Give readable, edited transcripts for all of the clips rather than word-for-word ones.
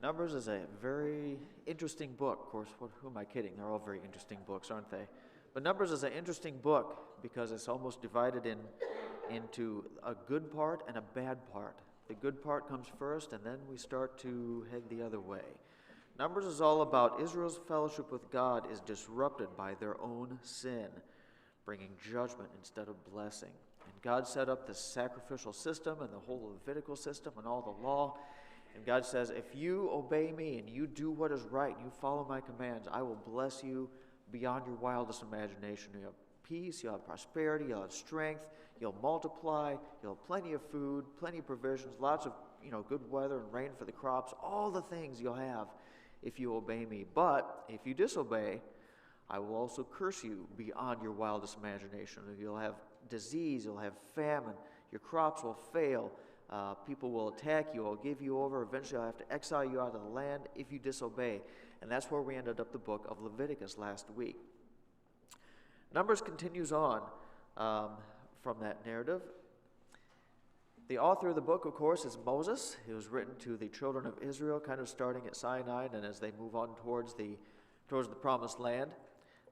Numbers is a very interesting book. Of course, who am I kidding? They're all very interesting books, aren't they? But Numbers is an interesting book because it's almost divided into a good part and a bad part. The good part comes first, and then we start to head the other way. Numbers is all about Israel's fellowship with God is disrupted by their own sin, bringing judgment instead of blessing. And God set up the sacrificial system and the whole Levitical system and all the law. And God says, if you obey me and you do what is right, and you follow my commands, I will bless you beyond your wildest imagination. You'll have peace, you'll have prosperity, you'll have strength, you'll multiply, you'll have plenty of food, plenty of provisions, lots of good weather and rain for the crops, all the things you'll have if you obey me. But if you disobey, I will also curse you beyond your wildest imagination. You'll have disease, you'll have famine, your crops will fail, people will attack you, I'll give you over, eventually I'll have to exile you out of the land if you disobey. And that's where we ended up the book of Leviticus last week. Numbers continues on from that narrative. The author of the book, of course, is Moses. It was written to the children of Israel, kind of starting at Sinai, and as they move on towards the promised land.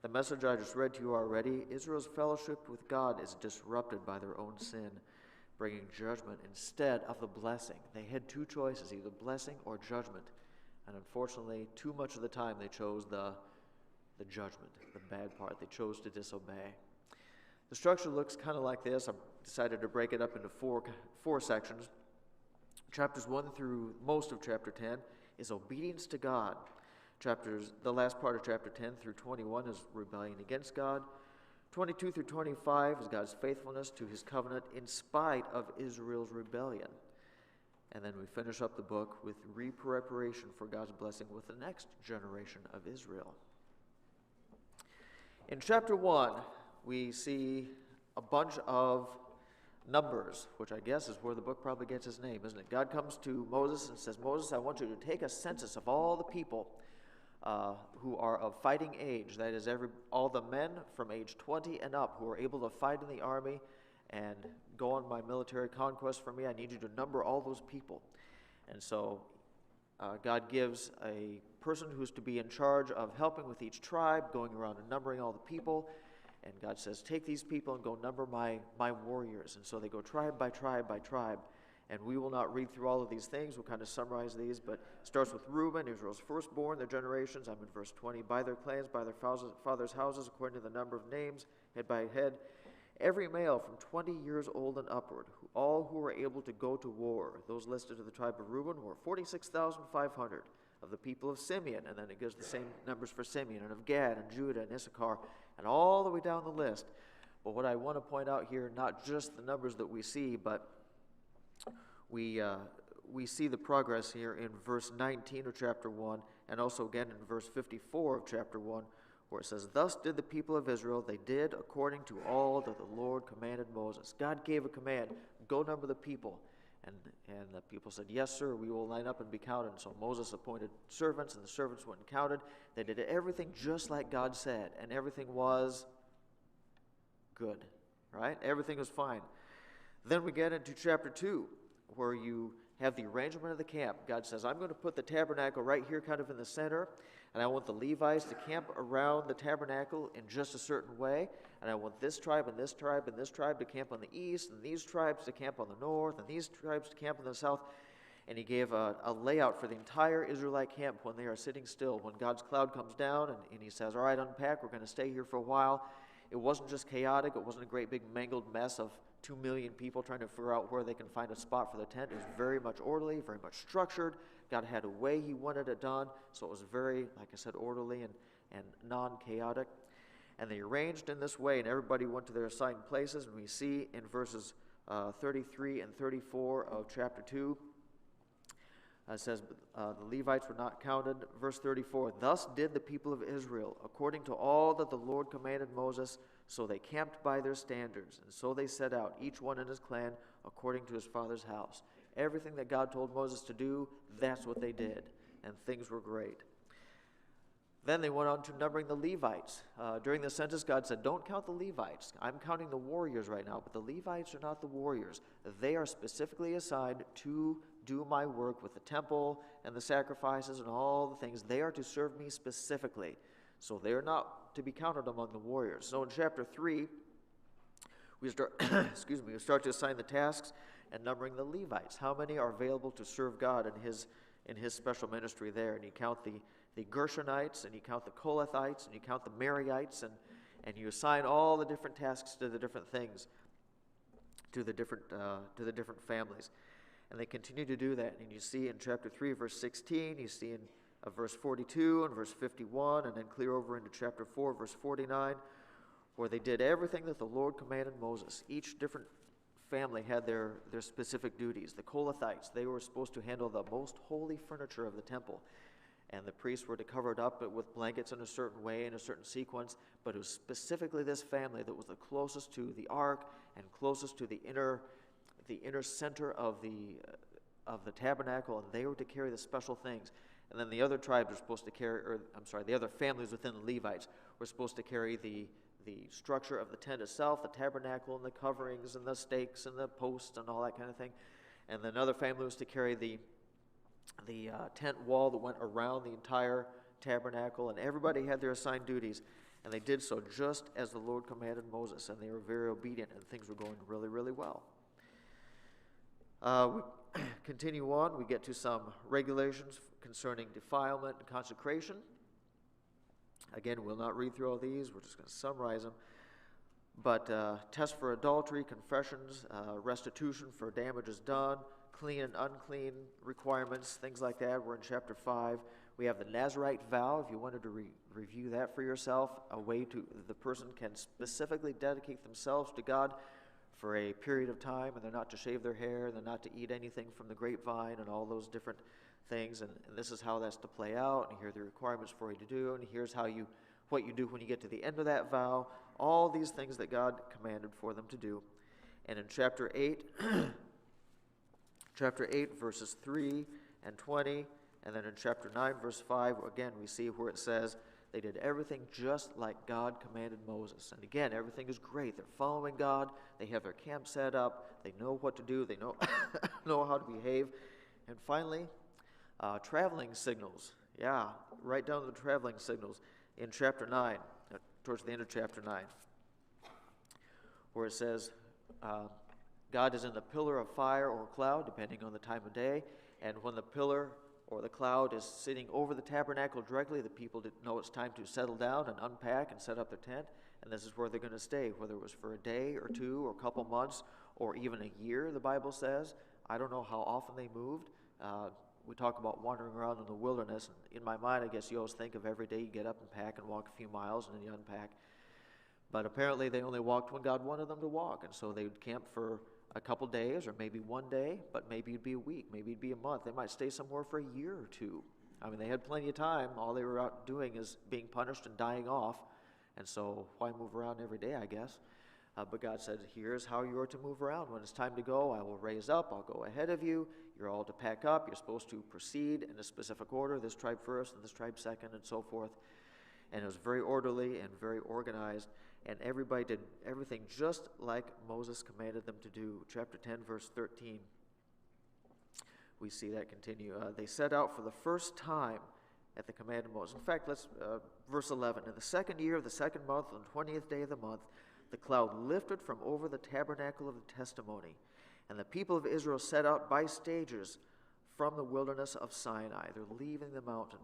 The message I just read to you already, Israel's fellowship with God is disrupted by their own sin, bringing judgment instead of the blessing. They had two choices, either blessing or judgment. And unfortunately, too much of the time they chose the judgment, the bad part. They chose to disobey. The structure looks kind of like this. I've decided to break it up into four sections. Chapters 1 through most of chapter 10 is obedience to God. The last part of chapter 10 through 21 is rebellion against God. 22 through 25 is God's faithfulness to his covenant in spite of Israel's rebellion. And then we finish up the book with preparation for God's blessing with the next generation of Israel. In chapter 1, we see a bunch of numbers, which I guess is where the book probably gets its name, isn't it? God comes to Moses and says, Moses, I want you to take a census of all the people who are of fighting age. That is, all the men from age 20 and up who are able to fight in the army and go on my military conquest for me. I need you to number all those people. And so God gives a person who's to be in charge of helping with each tribe, going around and numbering all the people. And God says, take these people and go number my warriors. And so they go tribe by tribe by tribe. And we will not read through all of these things. We'll kind of summarize these. But it starts with Reuben, Israel's firstborn, their generations. I'm in verse 20. By their clans, by their fathers' houses, according to the number of names, head by head. Every male from 20 years old and upward, all who were able to go to war. Those listed to the tribe of Reuben were 46,500 of the people of Simeon. And then it gives the same numbers for Simeon, and of Gad, and Judah, and Issachar, and all the way down the list. But what I want to point out here, not just the numbers that we see, but we see the progress here in verse 19 of chapter 1, and also again in verse 54 of chapter 1, where it says, thus did the people of Israel, they did according to all that the Lord commanded Moses. God gave a command, go number the people. And the people said, yes, sir, we will line up and be counted. And so Moses appointed servants, and the servants went and counted. They did everything just like God said, and everything was good, right? Everything was fine. Then we get into chapter 2, where you have the arrangement of the camp. God says, I'm going to put the tabernacle right here kind of in the center, and I want the Levites to camp around the tabernacle in just a certain way, and I want this tribe and this tribe and this tribe to camp on the east, and these tribes to camp on the north, and these tribes to camp on the south. And he gave a layout for the entire Israelite camp when they are sitting still. When God's cloud comes down and he says, all right, unpack, we're going to stay here for a while. It wasn't just chaotic. It wasn't a great big mangled mess of 2 million people trying to figure out where they can find a spot for the tent. It was very much orderly, very much structured. God had a way he wanted it done, so it was very, like I said, orderly and non-chaotic. And they arranged in this way, and everybody went to their assigned places. And we see in verses 33 and 34 of chapter 2, it says, the Levites were not counted. Verse 34, thus did the people of Israel, according to all that the Lord commanded Moses, so they camped by their standards, and so they set out, each one in his clan, according to his father's house. Everything that God told Moses to do, that's what they did, and things were great. Then they went on to numbering the Levites. During the census, God said, don't count the Levites. I'm counting the warriors right now, but the Levites are not the warriors. They are specifically assigned to do my work with the temple and the sacrifices and all the things. They are to serve me specifically. So they are not to be counted among the warriors. So in chapter 3, we start, we start to assign the tasks and numbering the Levites. How many are available to serve God in his special ministry there? And you count the Gershonites, and you count the Kohathites, and you count the Merarites, and you assign all the different tasks to the different things, to the different families. And they continue to do that. And you see in chapter 3, verse 16, you see in verse 42 and verse 51, and then clear over into chapter 4, verse 49, where they did everything that the Lord commanded Moses. Each different family had their specific duties. The Kohathites, they were supposed to handle the most holy furniture of the temple. And the priests were to cover it up with blankets in a certain way, in a certain sequence. But it was specifically this family that was the closest to the ark and closest to the inner center of the tabernacle, and they were to carry the special things. And then the other tribes were supposed to carry, the other families within the Levites were supposed to carry the structure of the tent itself, the tabernacle and the coverings and the stakes and the posts and all that kind of thing. And then another family was to carry the tent wall that went around the entire tabernacle, and everybody had their assigned duties, and they did so just as the Lord commanded Moses, and they were very obedient, and things were going really, really well. We continue on. We get to some regulations concerning defilement and consecration. Again, we'll not read through all these. We're just going to summarize them. But tests for adultery, confessions, restitution for damages done, clean and unclean requirements, things like that. We're in chapter 5. We have the Nazirite vow, if you wanted to review that for yourself, a way to the person can specifically dedicate themselves to God for a period of time, and they're not to shave their hair, and they're not to eat anything from the grapevine, and all those different things. And this is how that's to play out, and here are the requirements for you to do, and here's what you do when you get to the end of that vow. All these things that God commanded for them to do. And in chapter 8, verses 3 and 20, and then in chapter 9, verse 5, again, we see where it says they did everything just like God commanded Moses. And again, everything is great. They're following God. They have their camp set up. They know what to do. They know, know how to behave. And finally, traveling signals. Yeah, right down to the traveling signals in chapter 9, towards the end of chapter 9, where it says, God is in the pillar of fire or cloud, depending on the time of day, and when the pillar or the cloud is sitting over the tabernacle directly, the people know it's time to settle down and unpack and set up their tent, and this is where they're going to stay, whether it was for a day or two or a couple months or even a year, the Bible says. I don't know how often they moved. We talk about wandering around in the wilderness, and in my mind, I guess you always think of every day you get up and pack and walk a few miles and then you unpack. But apparently they only walked when God wanted them to walk, and so they would camp for a couple days or maybe one day, but maybe it'd be a week, maybe it'd be a month. They might stay somewhere for a year or two. I mean, they had plenty of time. All they were out doing is being punished and dying off, and so why move around every day, I guess? But God said, here's how you are to move around. When it's time to go, I will raise up, I'll go ahead of you. You're all to pack up. You're supposed to proceed in a specific order, this tribe first and this tribe second, and so forth. And it was very orderly and very organized, and everybody did everything just like Moses commanded them to do. Chapter 10, verse 13, we see that continue. They set out for the first time at the command of Moses. In fact, verse 11, in the second year of the second month, on the 20th day of the month, the cloud lifted from over the tabernacle of the testimony, and the people of Israel set out by stages from the wilderness of Sinai. They're leaving the mountain.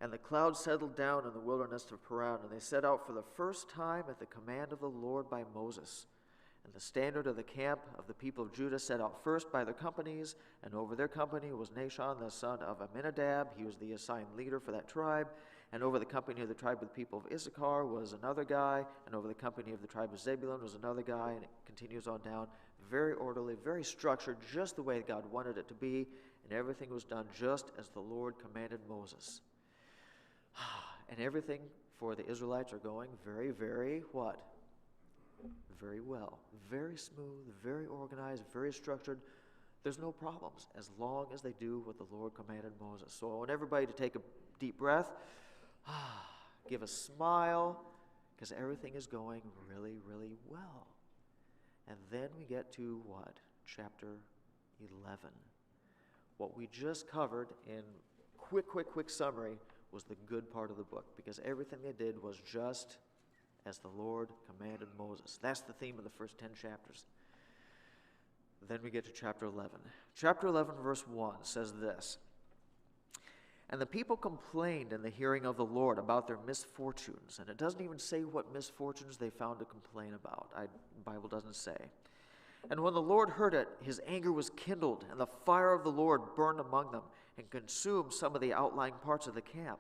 And the cloud settled down in the wilderness of Paran, and they set out for the first time at the command of the Lord by Moses. And the standard of the camp of the people of Judah set out first by their companies, and over their company was Nahshon, the son of Amminadab. He was the assigned leader for that tribe. And over the company of the tribe of the people of Issachar was another guy, and over the company of the tribe of Zebulun was another guy, and it continues on down. Very orderly, very structured, just the way God wanted it to be, and everything was done just as the Lord commanded Moses. And everything for the Israelites are going very, very what? Very well. Very smooth, very organized, very structured. There's no problems as long as they do what the Lord commanded Moses. So I want everybody to take a deep breath. give a smile, because everything is going really, really well. And then we get to what? Chapter 11. What we just covered in quick summary was the good part of the book, because everything they did was just as the Lord commanded Moses. That's the theme of the first 10 chapters. Then we get to chapter 11. Chapter 11, verse 1 says this: "And the people complained in the hearing of the Lord about their misfortunes." And it doesn't even say what misfortunes they found to complain about. The Bible doesn't say. "And when the Lord heard it, his anger was kindled, and the fire of the Lord burned among them and consumed some of the outlying parts of the camp.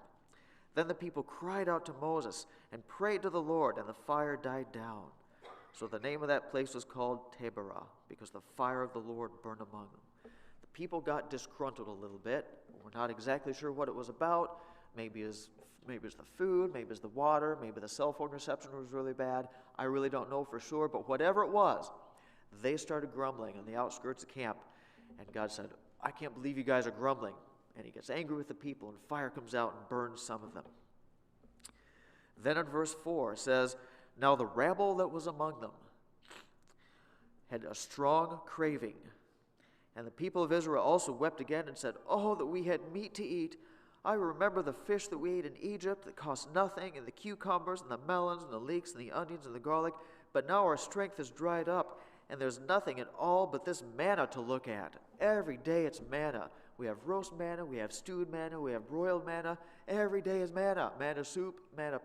Then the people cried out to Moses and prayed to the Lord, and the fire died down. So the name of that place was called Taberah, because the fire of the Lord burned among them." The people got disgruntled a little bit. We're not exactly sure what it was about. Maybe it's the food, maybe it's the water, maybe the cell phone reception was really bad. I really don't know for sure, but whatever it was, they started grumbling on the outskirts of camp. And God said, "I can't believe you guys are grumbling." And he gets angry with the people, and fire comes out and burns some of them. Then in verse 4 it says, "Now the rabble that was among them had a strong craving. And the people of Israel also wept again and said, 'Oh, that we had meat to eat. I remember the fish that we ate in Egypt that cost nothing, and the cucumbers and the melons and the leeks and the onions and the garlic. But now our strength is dried up, and there's nothing at all but this manna to look at. Every day it's manna. We have roast manna, we have stewed manna, we have broiled manna. Every day is manna. Manna soup, manna,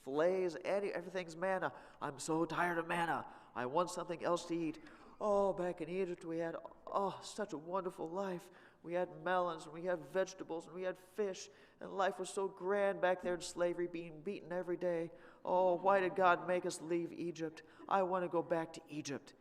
fillets, everything's manna. I'm so tired of manna. I want something else to eat. Oh, back in Egypt we had, such a wonderful life. We had melons, and we had vegetables, and we had fish, and life was so grand back there in slavery, being beaten every day. Oh, why did God make us leave Egypt? I want to go back to Egypt.'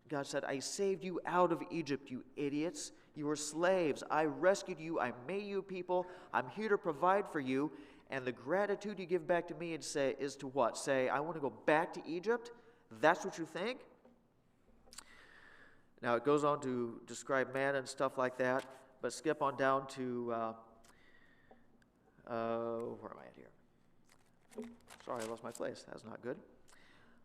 God said, 'I saved you out of Egypt, you idiots. You were slaves. I rescued you. I made you people. I'm here to provide for you. And the gratitude you give back to me is to what? Say, I want to go back to Egypt? That's what you think?' Now, it goes on to describe manna and stuff like that, but skip on down to, where am I at here? Sorry, I lost my place. That's not good.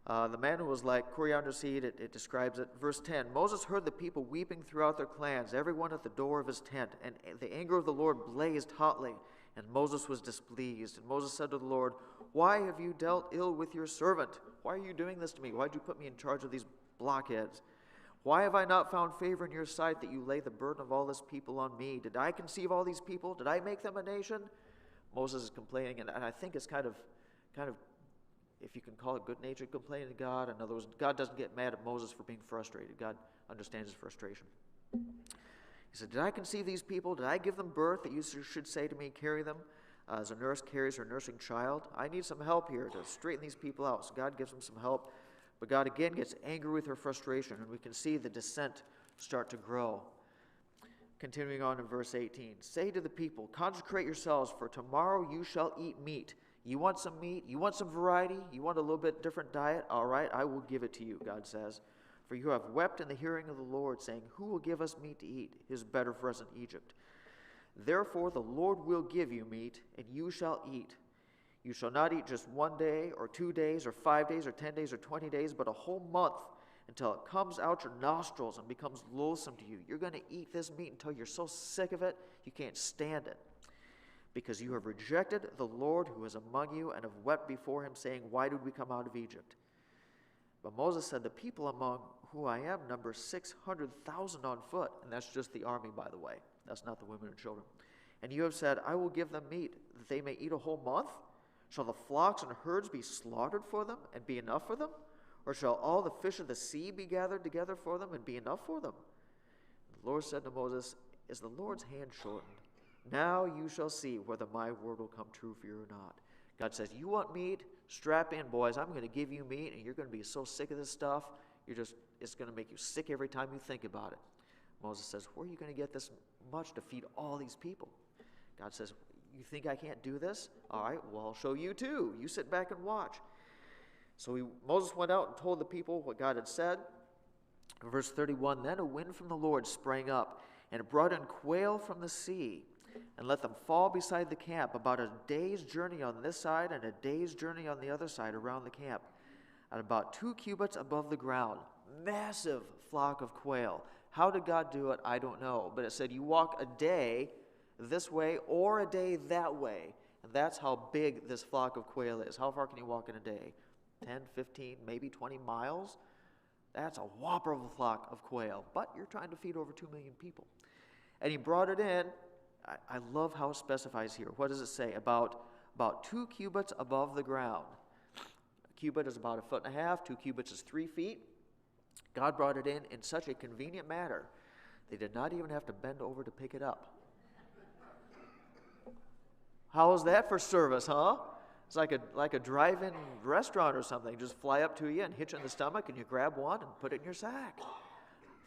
The manna was like coriander seed. It describes it. Verse 10, "Moses heard the people weeping throughout their clans, everyone at the door of his tent, and the anger of the Lord blazed hotly, and Moses was displeased. And Moses said to the Lord, 'Why have you dealt ill with your servant? Why are you doing this to me? Why did you put me in charge of these blockheads? Why have I not found favor in your sight that you lay the burden of all this people on me? Did I conceive all these people? Did I make them a nation?' Moses is complaining, and I think it's kind of, if you can call it good-natured complaining to God. In other words, God doesn't get mad at Moses for being frustrated. God understands his frustration. He said, 'Did I conceive these people? Did I give them birth that you should say to me, carry them as a nurse carries her nursing child? I need some help here to straighten these people out.' So God gives them some help. But God again gets angry with her frustration, and we can see the dissent start to grow. Continuing on in verse 18, "Say to the people, 'Consecrate yourselves, for tomorrow you shall eat meat.' You want some meat? You want some variety? You want a little bit different diet? All right, I will give it to you," God says. "For you have wept in the hearing of the Lord, saying, 'Who will give us meat to eat? It is better for us in Egypt.' Therefore the Lord will give you meat, and you shall eat. You shall not eat just 1 day, or 2 days, or 5 days, or 10 days, or 20 days, but a whole month, until it comes out your nostrils and becomes loathsome to you. You're going to eat this meat until you're so sick of it, you can't stand it. Because you have rejected the Lord who is among you, and have wept before him, saying, 'Why did we come out of Egypt?' But Moses said, 'The people among who I am number 600,000 on foot.'" And that's just the army, by the way. That's not the women and children. "And you have said, 'I will give them meat, that they may eat a whole month.' Shall the flocks and herds be slaughtered for them, and be enough for them? Or shall all the fish of the sea be gathered together for them, and be enough for them?" The Lord said to Moses, "Is the Lord's hand shortened? Now you shall see whether my word will come true for you or not." God says, "You want meat? Strap in, boys. I'm going to give you meat, and you're going to be so sick of this stuff, it's going to make you sick every time you think about it." Moses says, "Where are you going to get this much to feed all these people?" God says, "You think I can't do this? All right, well, I'll show you too. You sit back and watch." So Moses went out and told the people what God had said. In verse 31, "Then a wind from the Lord sprang up, and it brought in quail from the sea. and let them fall beside the camp, about a day's journey on this side and a day's journey on the other side around the camp, at about 2 cubits above the ground. Massive flock of quail. How did God do it? I don't know. But it said you walk a day this way or a day that way. And that's how big this flock of quail is. How far can you walk in a day? 10, 15, maybe 20 miles? That's a whopper of a flock of quail. But you're trying to feed over 2 million people. And he brought it in. I love how it specifies here. What does it say? About 2 cubits above the ground. A cubit is about 1.5 feet. 2 cubits is 3 feet. God brought it in such a convenient manner. They did not even have to bend over to pick it up. How is that for service, huh? It's like a drive-in restaurant or something. Just fly up to you and hit you in the stomach, and you grab one and put it in your sack.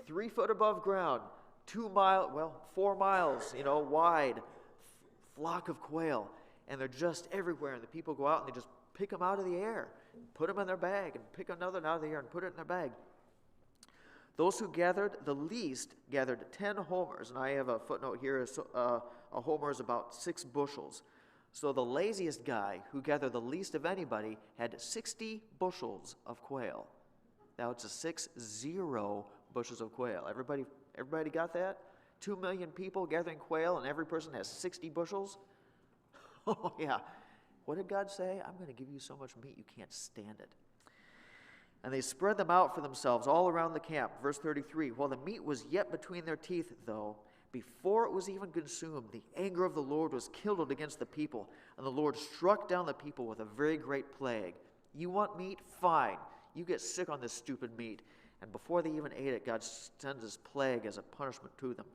3 foot above ground, 4 miles, wide, flock of quail, and they're just everywhere. And the people go out and they just pick them out of the air, put them in their bag, and pick another out of the air and put it in their bag. Those who gathered the least gathered 10 homers, and I have a footnote here. A homer is about 6 bushels. So the laziest guy, who gathered the least of anybody, had 60 bushels of quail. Now it's a 60 bushels of quail. Everybody got that? 2 million people gathering quail, and every person has 60 bushels? Oh, yeah. What did God say? I'm going to give you so much meat you can't stand it. And they spread them out for themselves all around the camp. Verse 33, while the meat was yet between their teeth, though, before it was even consumed, the anger of the Lord was kindled against the people, and the Lord struck down the people with a very great plague. You want meat? Fine. You get sick on this stupid meat. And before they even ate it, God sends this plague as a punishment to them.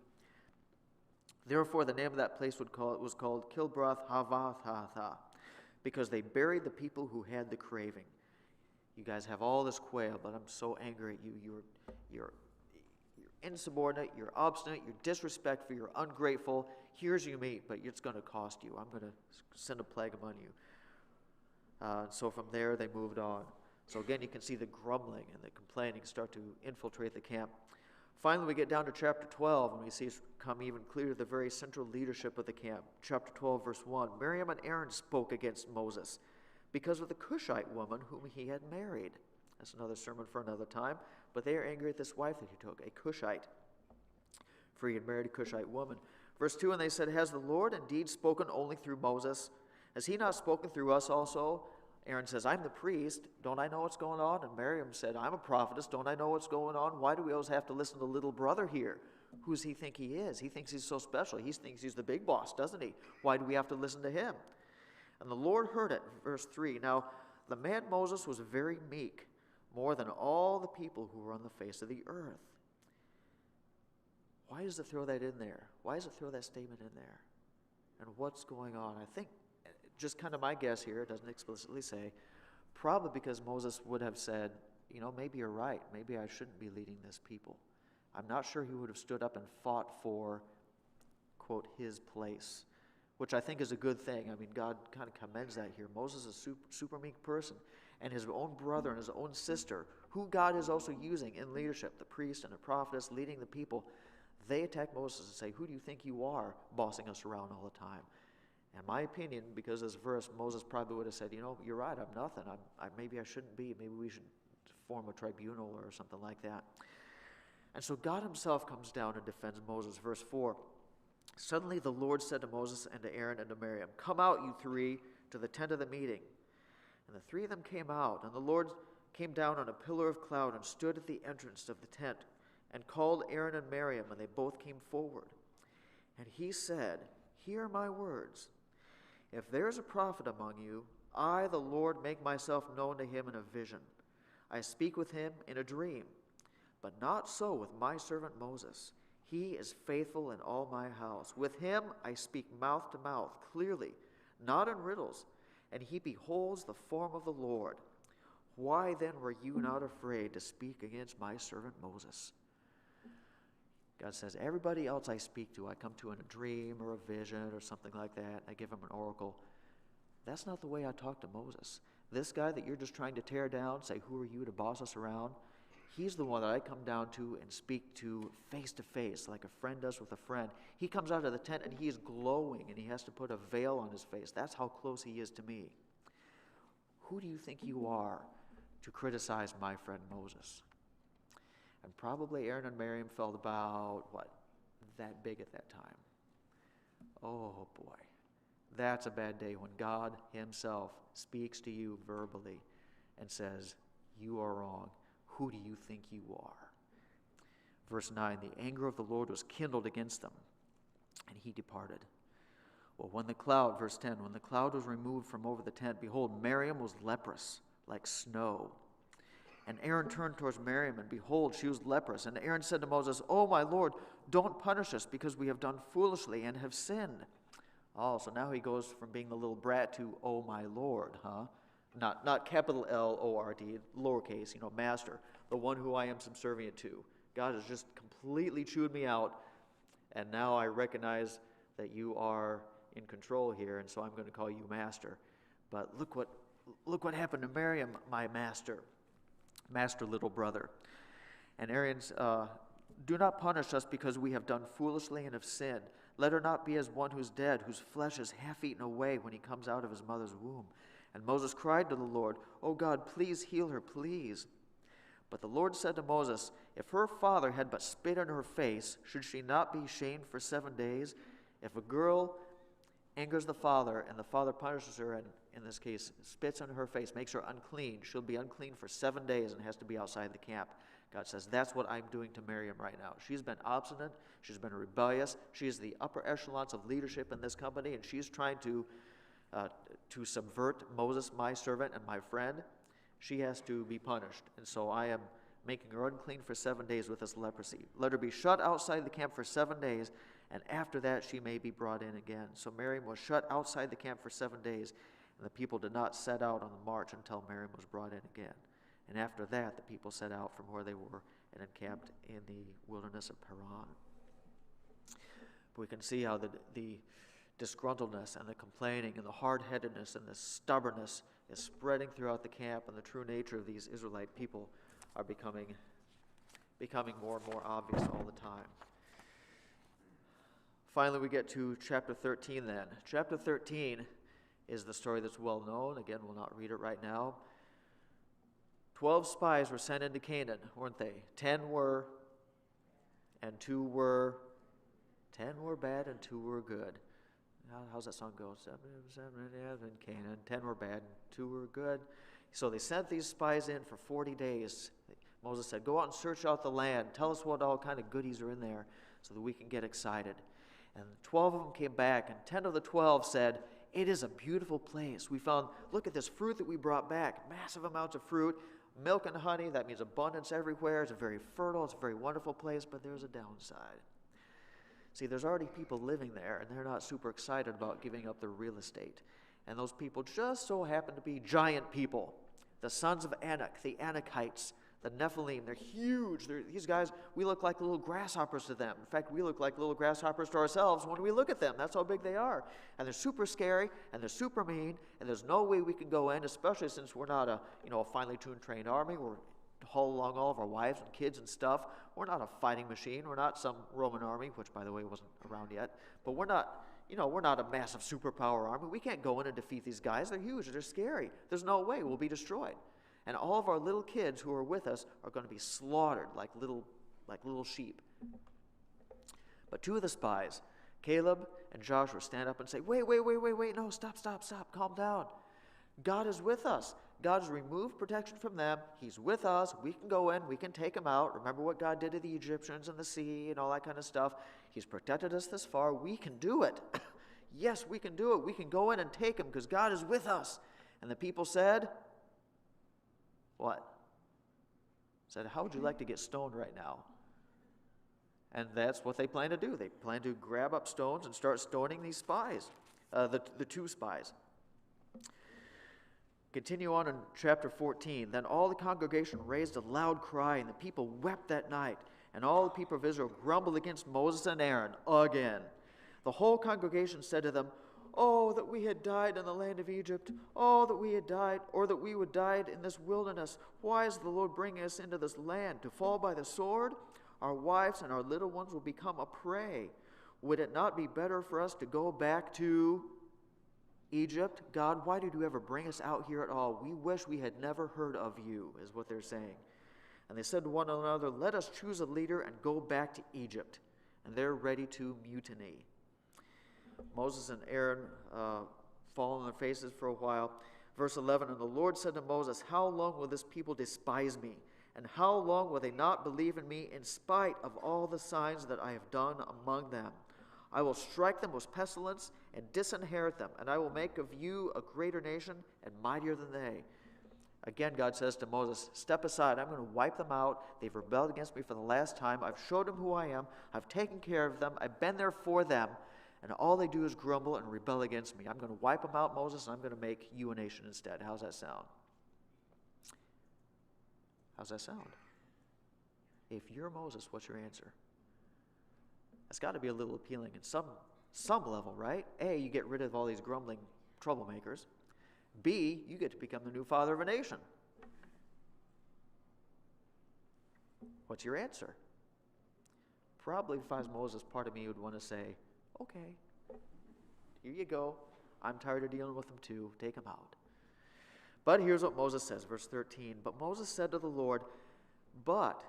Therefore, the name of that place was called Kilbrath Havathatha, because they buried the people who had the craving. You guys have all this quail, but I'm so angry at you. You're insubordinate, you're obstinate, you're disrespectful, you're ungrateful. Here's your meat, but it's going to cost you. I'm going to send a plague among you. So from there, they moved on. So again, you can see the grumbling and the complaining start to infiltrate the camp. Finally, we get down to chapter 12, and we see it's come even clearer the very central leadership of the camp. Chapter 12, verse 1, Miriam and Aaron spoke against Moses because of the Cushite woman whom he had married. That's another sermon for another time. But they are angry at this wife that he took, a Cushite, for he had married a Cushite woman. Verse 2, and they said, has the Lord indeed spoken only through Moses? Has he not spoken through us also? Aaron says, I'm the priest. Don't I know what's going on? And Miriam said, I'm a prophetess. Don't I know what's going on? Why do we always have to listen to little brother here? Who does he think he is? He thinks he's so special. He thinks he's the big boss, doesn't he? Why do we have to listen to him? And the Lord heard it. Verse 3, now the man Moses was very meek, more than all the people who were on the face of the earth. Why does it throw that in there? Why does it throw that statement in there? And what's going on? I think, just kind of my guess here, it doesn't explicitly say, probably because Moses would have said, maybe you're right. Maybe I shouldn't be leading this people. I'm not sure he would have stood up and fought for, quote, his place, which I think is a good thing. I mean, God kind of commends that here. Moses is a super meek person. And his own brother and his own sister, who God is also using in leadership, the priest and the prophetess leading the people, they attack Moses and say, who do you think you are bossing us around all the time? In my opinion, because of this verse, Moses probably would have said, you're right, I'm nothing. Maybe I shouldn't be. Maybe we should form a tribunal or something like that. And so God himself comes down and defends Moses. Verse 4, suddenly the Lord said to Moses and to Aaron and to Miriam, come out, you three, to the tent of the meeting. And the three of them came out, and the Lord came down on a pillar of cloud and stood at the entrance of the tent and called Aaron and Miriam, and they both came forward. And he said, hear my words. If there is a prophet among you, I, the Lord, make myself known to him in a vision. I speak with him in a dream. But not so with my servant Moses. He is faithful in all my house. With him I speak mouth to mouth, clearly, not in riddles, and he beholds the form of the Lord. Why then were you not afraid to speak against my servant Moses? God says, everybody else I speak to, I come to in a dream or a vision or something like that. I give him an oracle. That's not the way I talk to Moses. This guy that you're just trying to tear down, say, who are you to boss us around? He's the one that I come down to and speak to face, like a friend does with a friend. He comes out of the tent and he is glowing and he has to put a veil on his face. That's how close he is to me. Who do you think you are to criticize my friend Moses? And probably Aaron and Miriam felt about, that big at that time. Oh boy, that's a bad day when God himself speaks to you verbally and says, you are wrong. Who do you think you are? Verse 9, the anger of the Lord was kindled against them, and he departed. Well, verse 10, when the cloud was removed from over the tent, behold, Miriam was leprous, like snow. And Aaron turned towards Miriam, and behold, she was leprous. And Aaron said to Moses, Oh, my Lord, don't punish us, because we have done foolishly and have sinned. Oh, so now he goes from being the little brat to, oh, my Lord, huh? Not capital L-O-R-D, lowercase, master, the one who I am subservient to. God has just completely chewed me out, and now I recognize that you are in control here, and so I'm going to call you master. But look what happened to Miriam, my master little brother. And Aaron's, do not punish us because we have done foolishly and have sinned. Let her not be as one who's dead, whose flesh is half eaten away when he comes out of his mother's womb. And Moses cried to the Lord, Oh God, please heal her, please. But the Lord said to Moses, If her father had but spit in her face, should she not be shamed for 7 days? If a girl angers the father, and the father punishes her, and in this case spits in her face, makes her unclean, she'll be unclean for 7 days and has to be outside the camp. God says, that's what I'm doing to Miriam right now. She's been obstinate, she's been rebellious, she is the upper echelons of leadership in this company, and she's trying to subvert Moses, my servant and my friend. She has to be punished, and so I am making her unclean for 7 days with this leprosy. Let her be shut outside the camp for 7 days, and after that she may be brought in again. So Miriam was shut outside the camp for 7 days, and the people did not set out on the march until Miriam was brought in again. And after that, the people set out from where they were and encamped in the wilderness of Paran. But we can see how the disgruntledness and the complaining and the hard-headedness and the stubbornness is spreading throughout the camp, and the true nature of these Israelite people are becoming more and more obvious all the time. Finally, we get to chapter 13 then. Chapter 13 is the story that's well known. Again, we'll not read it right now. 12 spies were sent into Canaan, weren't they? 10 were, and 2 were, 10 were bad and 2 were good. How's that song go? 7 in Canaan, 10 were bad and 2 were good. So they sent these spies in for 40 days. Moses said, go out and search out the land. Tell us what all kind of goodies are in there so that we can get excited. And 12 of them came back, and 10 of the 12 said, it is a beautiful place. We found, look at this fruit that we brought back, massive amounts of fruit, milk and honey. That means abundance everywhere. It's a very fertile, it's a very wonderful place, but there's a downside. See, there's already people living there, and they're not super excited about giving up their real estate. And those people just so happen to be giant people, the sons of Anak, the Anakites, the Nephilim. They're huge. These guys, we look like little grasshoppers to them. In fact, we look like little grasshoppers to ourselves when we look at them. That's how big they are. And they're super scary, and they're super mean, and there's no way we can go in, especially since we're not a finely tuned, trained army. We're haul along all of our wives and kids and stuff. We're not a fighting machine. We're not some Roman army, which, by the way, wasn't around yet. But we're not a massive superpower army. We can't go in and defeat these guys. They're huge. They're scary. There's no way. We'll be destroyed. And all of our little kids who are with us are going to be slaughtered like little sheep. But 2 of the spies, Caleb and Joshua, stand up and say, wait, no, stop, calm down. God is with us. God has removed protection from them. He's with us. We can go in. We can take them out. Remember what God did to the Egyptians and the sea and all that kind of stuff. He's protected us this far. We can do it. Yes, we can do it. We can go in and take them because God is with us. And the people said, what? Said, how would you like to get stoned right now? And that's what they plan to do. They plan to grab up stones and start stoning these spies, the 2 spies. Continue on in chapter 14. Then all the congregation raised a loud cry, and the people wept that night. And all the people of Israel grumbled against Moses and Aaron again. The whole congregation said to them, Oh, that we had died in the land of Egypt. Oh, that we had died, or that we would died in this wilderness. Why is the Lord bringing us into this land to fall by the sword? Our wives and our little ones will become a prey. Would it not be better for us to go back to Egypt? God, why did you ever bring us out here at all? We wish we had never heard of you, is what they're saying. And they said to one another, let us choose a leader and go back to Egypt. And they're ready to mutiny. Moses and Aaron fall on their faces for a while. Verse 11, and the Lord said to Moses, how long will this people despise me? And how long will they not believe in me in spite of all the signs that I have done among them? I will strike them with pestilence and disinherit them, and I will make of you a greater nation and mightier than they. Again, God says to Moses, step aside. I'm going to wipe them out. They've rebelled against me for the last time. I've showed them who I am. I've taken care of them. I've been there for them. And all they do is grumble and rebel against me. I'm going to wipe them out, Moses, and I'm going to make you a nation instead. How's that sound? How's that sound? If you're Moses, what's your answer? That's got to be a little appealing in some level, right? A, you get rid of all these grumbling troublemakers. B, you get to become the new father of a nation. What's your answer? Probably if I was Moses, part of me would want to say, okay, here you go. I'm tired of dealing with them too. Take them out. But here's what Moses says, verse 13. But Moses said to the Lord, but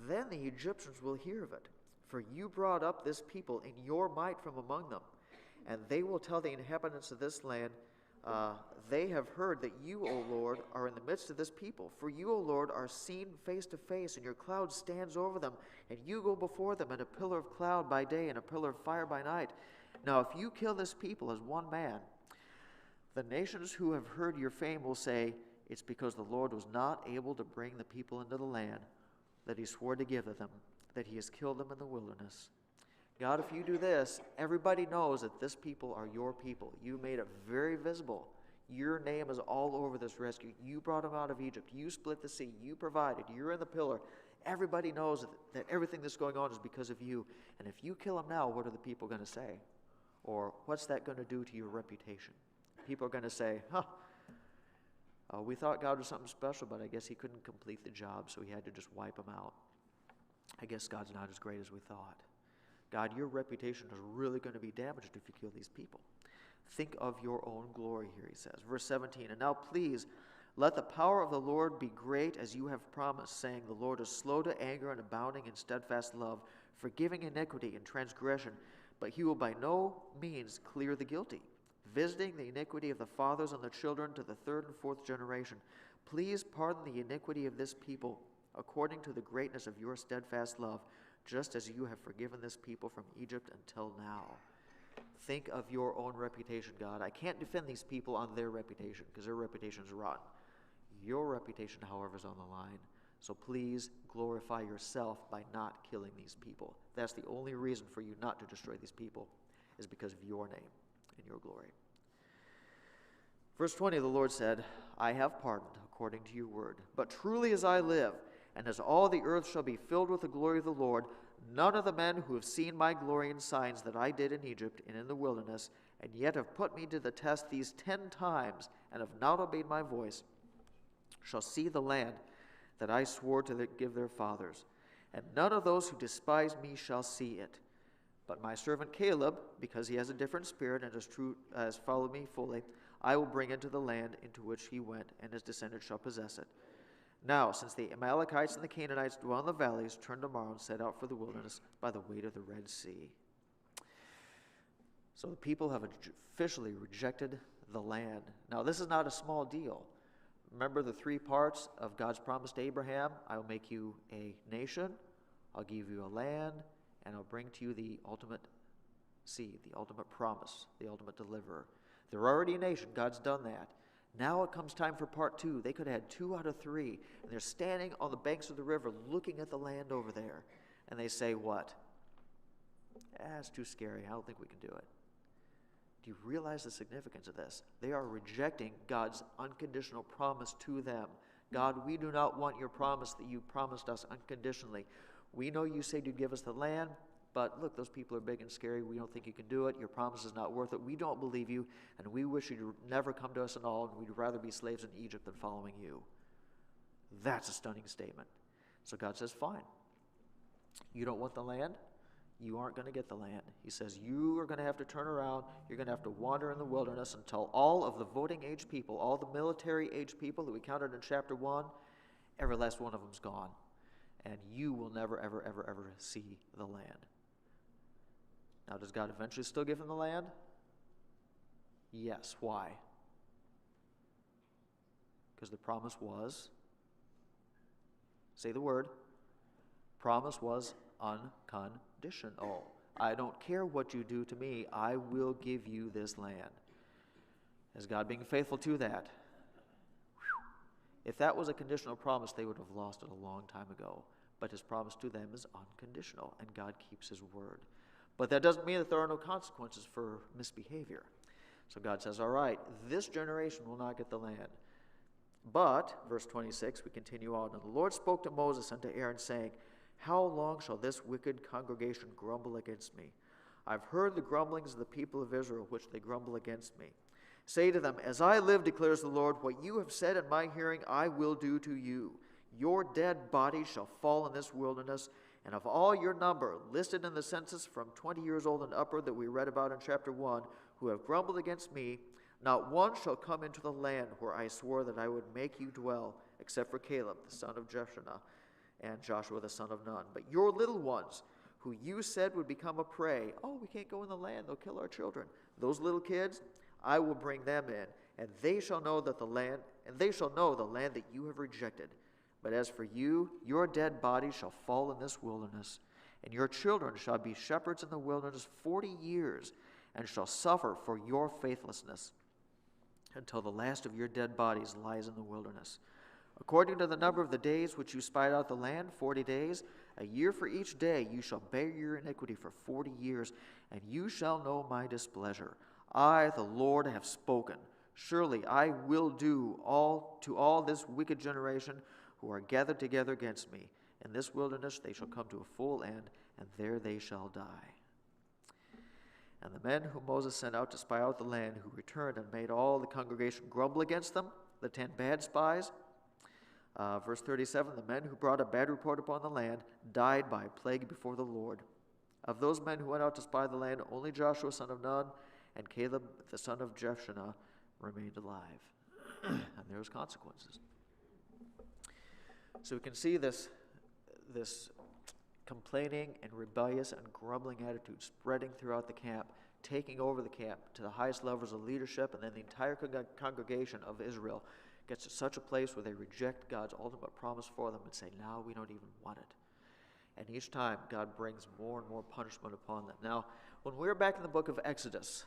then the Egyptians will hear of it, for you brought up this people in your might from among them, and they will tell the inhabitants of this land, they have heard that you, O Lord, are in the midst of this people. For you, O Lord, are seen face to face, and your cloud stands over them, and you go before them in a pillar of cloud by day and a pillar of fire by night. Now, if you kill this people as one man, the nations who have heard your fame will say, it's because the Lord was not able to bring the people into the land that he swore to give to them, that he has killed them in the wilderness. God, if you do this, everybody knows that this people are your people. You made it very visible. Your name is all over this rescue. You brought them out of Egypt. You split the sea. You provided. You're in the pillar. Everybody knows that everything that's going on is because of you. And if you kill them now, what are the people going to say? Or what's that going to do to your reputation? People are going to say, we thought God was something special, but I guess he couldn't complete the job, so he had to just wipe them out. I guess God's not as great as we thought. God, your reputation is really going to be damaged if you kill these people. Think of your own glory here, he says. Verse 17, and now please, let the power of the Lord be great as you have promised, saying, the Lord is slow to anger and abounding in steadfast love, forgiving iniquity and transgression, but he will by no means clear the guilty, visiting the iniquity of the fathers on the children to the third and fourth generation. Please pardon the iniquity of this people according to the greatness of your steadfast love, just as you have forgiven this people from Egypt until now. Think of your own reputation, God. I can't defend these people on their reputation because their reputation is rotten. Your reputation, however, is on the line. So please glorify yourself by not killing these people. That's the only reason for you not to destroy these people, is because of your name and your glory. Verse 20, the Lord said, I have pardoned according to your word. But truly as I live, and as all the earth shall be filled with the glory of the Lord, none of the men who have seen my glory and signs that I did in Egypt and in the wilderness, and yet have put me to the test these 10 times, and have not obeyed my voice, shall see the land that I swore to give their fathers. And none of those who despise me shall see it. But my servant Caleb, because he has a different spirit and has followed me fully, I will bring into the land into which he went, and his descendants shall possess it. Now, since the Amalekites and the Canaanites dwell in the valleys, turn tomorrow and set out for the wilderness by the way of the Red Sea. So the people have officially rejected the land. Now, this is not a small deal. Remember the 3 parts of God's promise to Abraham? I will make you a nation, I'll give you a land, and I'll bring to you the ultimate seed, the ultimate promise, the ultimate deliverer. They're already a nation. God's done that. Now it comes time for part 2. They could have had 2 out of 3. And they're standing on the banks of the river looking at the land over there. And they say what? It's too scary. I don't think we can do it. Do you realize the significance of this? They are rejecting God's unconditional promise to them. God, we do not want your promise that you promised us unconditionally. We know you said you'd give us the land, but look, those people are big and scary. We don't think you can do it. Your promise is not worth it. We don't believe you, and we wish you'd never come to us at all, and we'd rather be slaves in Egypt than following you. That's a stunning statement. So God says, fine. You don't want the land? You aren't going to get the land. He says, you are going to have to turn around. You're going to have to wander in the wilderness until all of the voting-age people, all the military-age people that we counted in chapter 1, every last one of them's gone. And you will never, ever, ever, ever see the land. Now, does God eventually still give them the land? Yes. Why? Because the promise was, say the word, promise was unconditional. I don't care what you do to me, I will give you this land. Is God being faithful to that? If that was a conditional promise, they would have lost it a long time ago. But his promise to them is unconditional, and God keeps his word. But that doesn't mean that there are no consequences for misbehavior. So God says, all right, this generation will not get the land. But, verse 26, we continue on. And the Lord spoke to Moses and to Aaron, saying, how long shall this wicked congregation grumble against me? I've heard the grumblings of the people of Israel, which they grumble against me. Say to them, as I live, declares the Lord, what you have said in my hearing I will do to you. Your dead bodies shall fall in this wilderness, and of all your number, listed in the census from 20 years old and upward that we read about in chapter 1, who have grumbled against me, not one shall come into the land where I swore that I would make you dwell, except for Caleb, the son of Jephunneh, and Joshua, the son of Nun. But your little ones, who you said would become a prey, oh, we can't go in the land, they'll kill our children. Those little kids, I will bring them in, and they shall know that the land that you have rejected. But as for you, your dead bodies shall fall in this wilderness, and your children shall be shepherds in the wilderness 40 years, and shall suffer for your faithlessness, until the last of your dead bodies lies in the wilderness. According to the number of the days which you spied out the land, 40 days, a year for each day, you shall bear your iniquity for 40 years, and you shall know my displeasure. I, the Lord, have spoken. Surely I will do to all this wicked generation who are gathered together against me. In this wilderness they shall come to a full end, and there they shall die. And the men whom Moses sent out to spy out the land, who returned and made all the congregation grumble against them, the 10 bad spies. Verse 37, the men who brought a bad report upon the land died by a plague before the Lord. Of those men who went out to spy the land, only Joshua, son of Nun, and Caleb, the son of Jephunneh, remained alive. And there was consequences. So we can see this complaining and rebellious and grumbling attitude spreading throughout the camp, taking over the camp to the highest levels of leadership, and then the entire congregation of Israel gets to such a place where they reject God's ultimate promise for them and say, now we don't even want it. And each time, God brings more and more punishment upon them. Now, when we were back in the book of Exodus,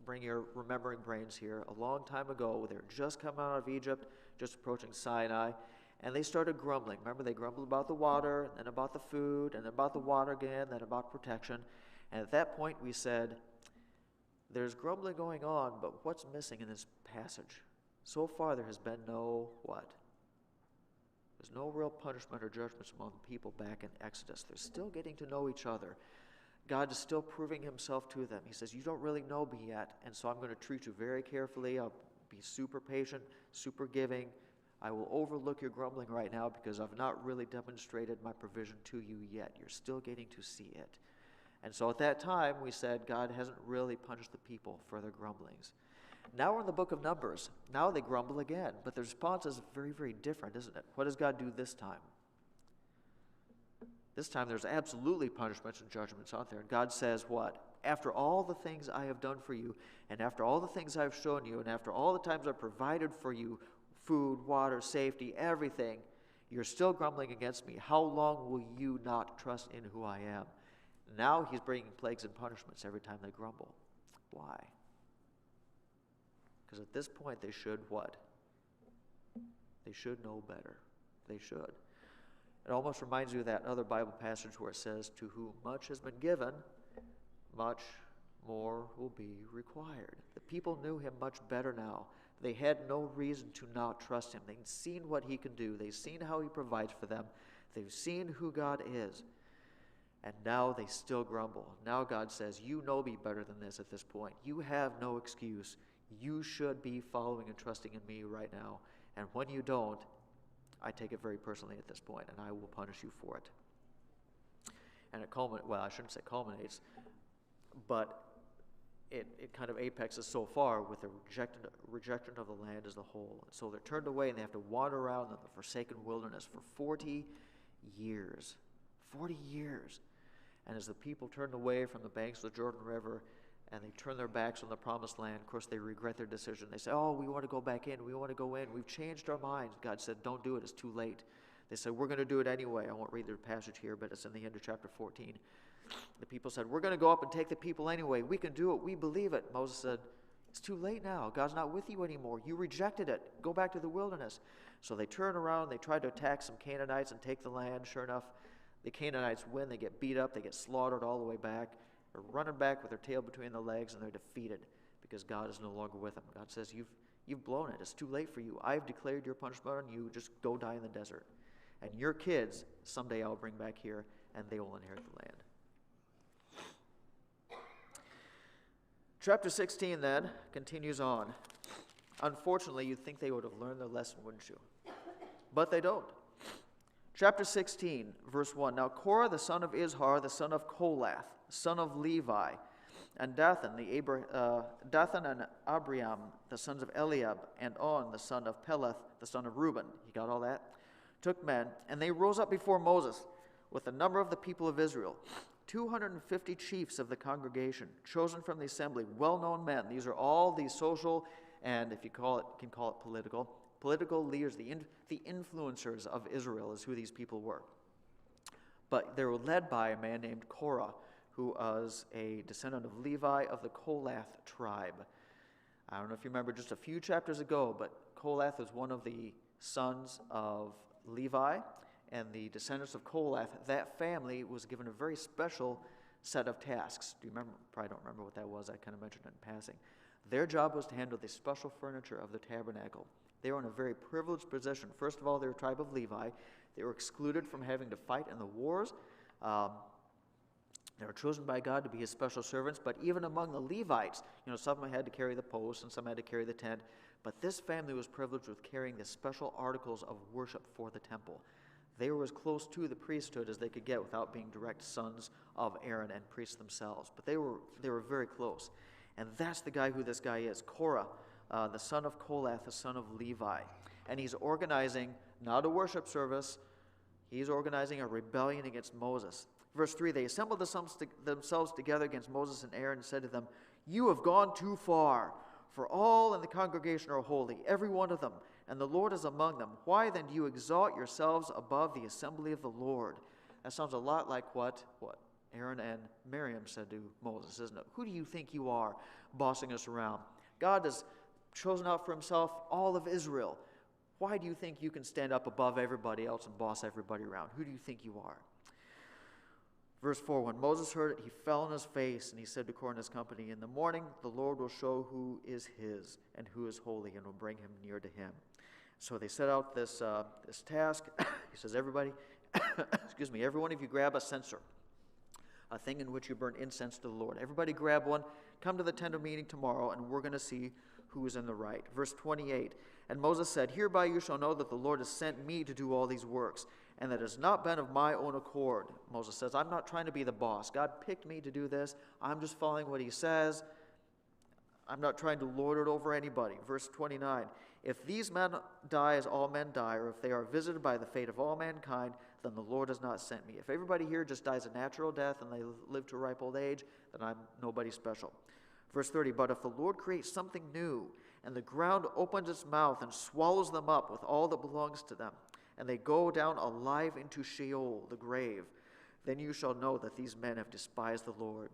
bring your remembering brains here, a long time ago, they were just coming out of Egypt, just approaching Sinai, and they started grumbling. Remember, they grumbled about the water, and then about the food, and then about the water again, then about protection. And at that point, we said, there's grumbling going on, but what's missing in this passage? So far, there has been no what? There's no real punishment or judgments among the people back in Exodus. They're still getting to know each other. God is still proving himself to them. He says, you don't really know me yet, and so I'm going to treat you very carefully. I'll be super patient, super giving. I will overlook your grumbling right now because I've not really demonstrated my provision to you yet. You're still getting to see it. And so at that time, we said God hasn't really punished the people for their grumblings. Now we're in the book of Numbers. Now they grumble again, but the response is very, very different, isn't it? What does God do this time? This time there's absolutely punishments and judgments out there. And God says what? After all the things I have done for you, and after all the things I've shown you, and after all the times I've provided for you, food, water, safety, everything, you're still grumbling against me. How long will you not trust in who I am? Now he's bringing plagues and punishments every time they grumble. Why? Because at this point they should what? They should know better. They should. It almost reminds you of that other Bible passage where it says, to whom much has been given, much more will be required. The people knew him much better now. They had no reason to not trust him. They'd seen what he can do. They've seen how he provides for them. They've seen who God is. And now they still grumble. Now God says, you know me better than this at this point. You have no excuse. You should be following and trusting in me right now. And when you don't, I take it very personally at this point, and I will punish you for it. And it culminates, well, I shouldn't say culminates, but it kind of apexes so far with the rejection of the land as a whole. And so they're turned away, and they have to wander around in the forsaken wilderness for 40 years. 40 years. And as the people turn away from the banks of the Jordan River and they turn their backs on the promised land, of course, they regret their decision. They say, oh, we want to go back in. We want to go in. We've changed our minds. God said, don't do it. It's too late. They said, we're going to do it anyway. I won't read the passage here, but it's in the end of chapter 14. The people said, we're going to go up and take the people anyway. We can do it. We believe it. Moses said, it's too late now. God's not with you anymore. You rejected it. Go back to the wilderness. So they turn around. They try to attack some Canaanites and take the land. Sure enough, the Canaanites win. They get beat up. They get slaughtered all the way back. They're running back with their tail between their legs, and they're defeated because God is no longer with them. God says, you've blown it. It's too late for you. I've declared your punishment on you. Just go die in the desert. And your kids, someday I'll bring back here, and they will inherit the land. Chapter 16 then continues on. Unfortunately, you'd think they would have learned their lesson, wouldn't you? But they don't. Chapter 16, verse 1. Now Korah, the son of Izhar, the son of Kolath, son of Levi, and Dathan and Abiram, the sons of Eliab, and On, the son of Peleth, the son of Reuben. You got all that? Took men, and they rose up before Moses with the number of the people of Israel, 250 chiefs of the congregation, chosen from the assembly, well-known men. These are all the social, and if you can call it political leaders, the influencers of Israel is who these people were. But they were led by a man named Korah, who was a descendant of Levi of the Kolath tribe. I don't know if you remember just a few chapters ago, but Kolath was one of the sons of Levi, and the descendants of Kolath, that family was given a very special set of tasks. Do you remember? Probably don't remember what that was. I kind of mentioned it in passing. Their job was to handle the special furniture of the tabernacle. They were in a very privileged position. First of all, they were a tribe of Levi. They were excluded from having to fight in the wars. They were chosen by God to be his special servants, but even among the Levites, some of them had to carry the post and some had to carry the tent, but this family was privileged with carrying the special articles of worship for the temple. They were as close to the priesthood as they could get without being direct sons of Aaron and priests themselves, but they were very close. And that's the guy who this guy is, Korah, the son of Kolath, the son of Levi. And he's organizing not a worship service, he's organizing a rebellion against Moses. Verse 3, they assembled themselves together against Moses and Aaron and said to them, you have gone too far, for all in the congregation are holy, every one of them, and the Lord is among them. Why then do you exalt yourselves above the assembly of the Lord? That sounds a lot like what Aaron and Miriam said to Moses, isn't it? Who do you think you are bossing us around? God has chosen out for himself all of Israel. Why do you think you can stand up above everybody else and boss everybody around? Who do you think you are? Verse 4, when Moses heard it, he fell on his face, and he said to Korah and his company, in the morning the Lord will show who is his and who is holy, and will bring him near to him. So they set out this task. He says, everybody, excuse me, every one of you grab a censer, a thing in which you burn incense to the Lord. Everybody grab one, come to the tent of meeting tomorrow, and we're going to see who is in the right. Verse 28, and Moses said, hereby you shall know that the Lord has sent me to do all these works, and that it has not been of my own accord. Moses says, I'm not trying to be the boss. God picked me to do this. I'm just following what he says. I'm not trying to lord it over anybody. Verse 29, if these men die as all men die, or if they are visited by the fate of all mankind, then the Lord has not sent me. If everybody here just dies a natural death and they live to a ripe old age, then I'm nobody special. Verse 30, but if the Lord creates something new, and the ground opens its mouth and swallows them up with all that belongs to them, and they go down alive into Sheol, the grave, then you shall know that these men have despised the Lord.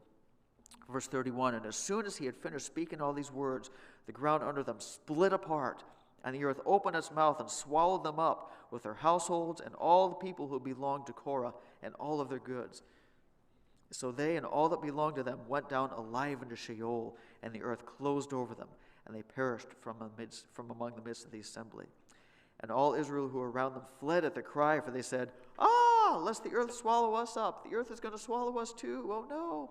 Verse 31, and as soon as he had finished speaking all these words, the ground under them split apart, and the earth opened its mouth and swallowed them up with their households and all the people who belonged to Korah and all of their goods. So they and all that belonged to them went down alive into Sheol, and the earth closed over them, and they perished from among the midst of the assembly. And all Israel who were around them fled at the cry, for they said, lest the earth swallow us up. The earth is going to swallow us too. Oh no.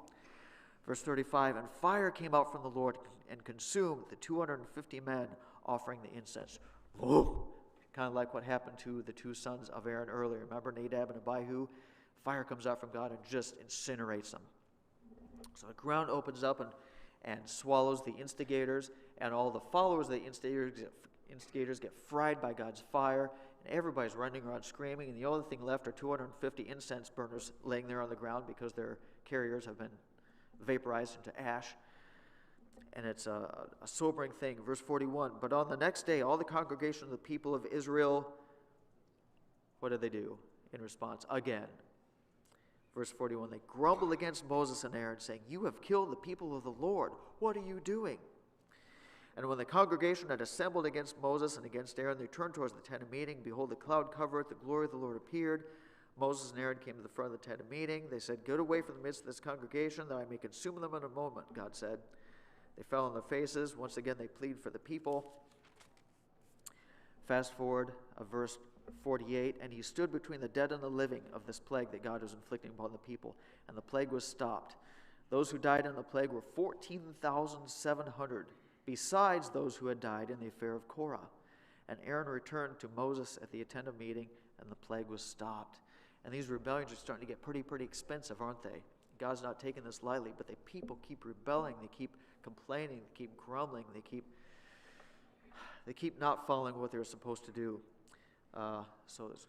Verse 35, and fire came out from the Lord and consumed the 250 men offering the incense. Whoa! Kind of like what happened to the two sons of Aaron earlier. Remember Nadab and Abihu? Fire comes out from God and just incinerates them. So the ground opens up and swallows the instigators, and all the followers of the instigators get fried by God's fire, and everybody's running around screaming, and the only thing left are 250 incense burners laying there on the ground because their carriers have been vaporized into ash. And it's a sobering thing. Verse 41, but on the next day, all the congregation of the people of Israel, what did they do in response? Again. Verse 41, they grumbled against Moses and Aaron, saying, you have killed the people of the Lord. What are you doing? And when the congregation had assembled against Moses and against Aaron, they turned towards the tent of meeting. Behold, the cloud covered it, the glory of the Lord appeared. Moses and Aaron came to the front of the tent of meeting. They said, get away from the midst of this congregation, that I may consume them in a moment, God said. They fell on their faces. Once again, they plead for the people. Fast forward verse 48, and he stood between the dead and the living of this plague that God was inflicting upon the people, and the plague was stopped. Those who died in the plague were 14,700, besides those who had died in the affair of Korah. And Aaron returned to Moses at the tent of meeting, and the plague was stopped. And these rebellions are starting to get pretty expensive, aren't they? God's not taking this lightly, but the people keep rebelling, they keep complaining, they keep grumbling, they keep not following what they're supposed to do. So there's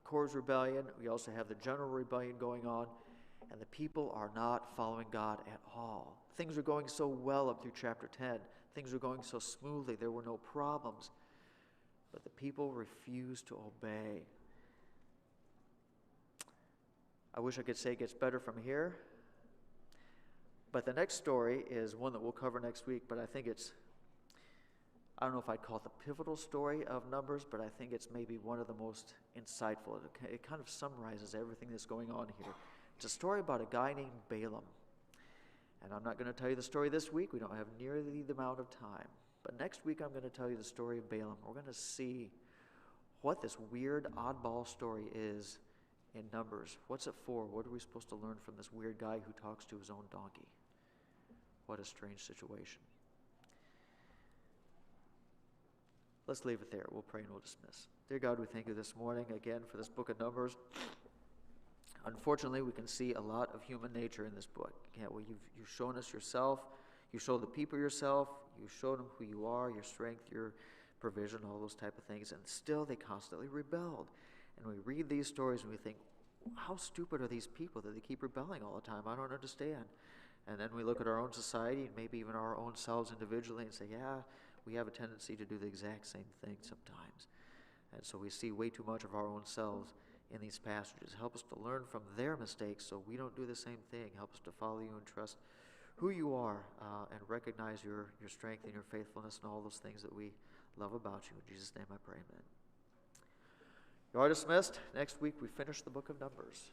Korah's rebellion. We also have the general rebellion going on, and the people are not following God at all. Things are going so well up through chapter 10. Things are going so smoothly. There were no problems. But the people refuse to obey. I wish I could say it gets better from here. But the next story is one that we'll cover next week, but I think I don't know if I'd call it the pivotal story of Numbers, but I think it's maybe one of the most insightful. It kind of summarizes everything that's going on here. It's a story about a guy named Balaam. And I'm not going to tell you the story this week. We don't have nearly the amount of time. But next week I'm going to tell you the story of Balaam. We're going to see what this weird, oddball story is in Numbers. What's it for? What are we supposed to learn from this weird guy who talks to his own donkey? What a strange situation. Let's leave it there. We'll pray and we'll dismiss. Dear God, we thank you this morning again for this book of Numbers. Unfortunately, we can see a lot of human nature in this book. Yeah, well, you've shown us yourself. You show the people yourself. You show them who you are, your strength, your provision, all those type of things. And still they constantly rebelled. And we read these stories and we think, how stupid are these people that they keep rebelling all the time? I don't understand. And then we look at our own society and maybe even our own selves individually and say, yeah, we have a tendency to do the exact same thing sometimes. And so we see way too much of our own selves in these passages. Help us to learn from their mistakes so we don't do the same thing. Help us to follow you and trust who you are and recognize your strength and your faithfulness and all those things that we love about you. In Jesus' name I pray, amen. You are dismissed. Next week we finish the book of Numbers.